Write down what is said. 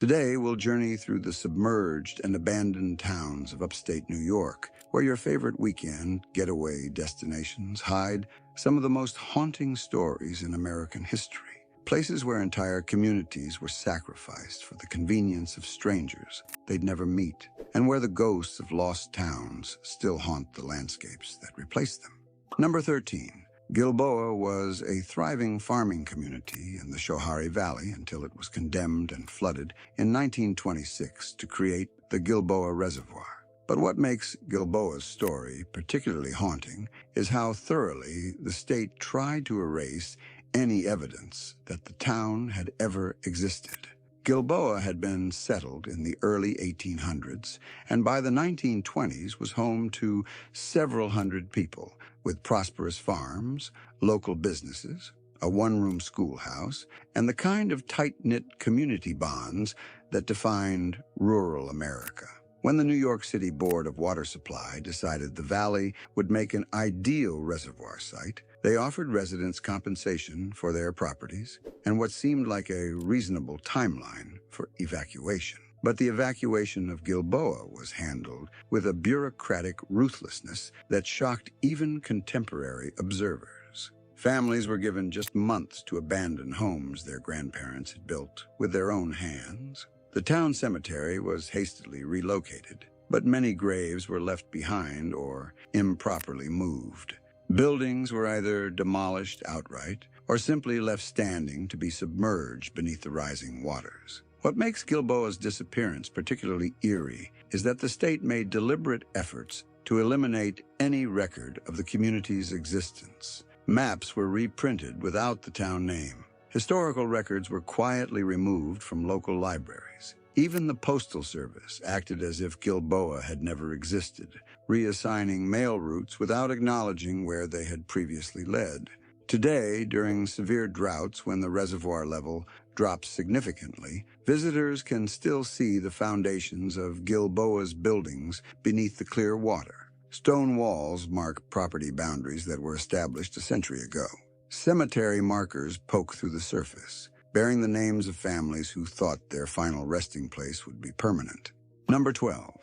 Today, we'll journey through the submerged and abandoned towns of upstate New York, where your favorite weekend getaway destinations hide some of the most haunting stories in American history. Places where entire communities were sacrificed for the convenience of strangers they'd never meet, and where the ghosts of lost towns still haunt the landscapes that replaced them. Number 13. Gilboa was a thriving farming community in the Schoharie Valley until it was condemned and flooded in 1926 to create the Gilboa Reservoir. But what makes Gilboa's story particularly haunting is how thoroughly the state tried to erase any evidence that the town had ever existed. Gilboa had been settled in the early 1800s, and by the 1920s was home to several hundred people, with prosperous farms, local businesses, a one-room schoolhouse, and the kind of tight-knit community bonds that defined rural America. When the New York City Board of Water Supply decided the valley would make an ideal reservoir site, they offered residents compensation for their properties and what seemed like a reasonable timeline for evacuation. But the evacuation of Gilboa was handled with a bureaucratic ruthlessness that shocked even contemporary observers. Families were given just months to abandon homes their grandparents had built with their own hands. The town cemetery was hastily relocated, but many graves were left behind or improperly moved. Buildings were either demolished outright or simply left standing to be submerged beneath the rising waters. What makes Gilboa's disappearance particularly eerie is that the state made deliberate efforts to eliminate any record of the community's existence. Maps were reprinted without the town name. Historical records were quietly removed from local libraries. Even the Postal Service acted as if Gilboa had never existed, reassigning mail routes without acknowledging where they had previously led. Today, during severe droughts when the reservoir level drops significantly, visitors can still see the foundations of Gilboa's buildings beneath the clear water. Stone walls mark property boundaries that were established a century ago. Cemetery markers poke through the surface, bearing the names of families who thought their final resting place would be permanent. Number 12.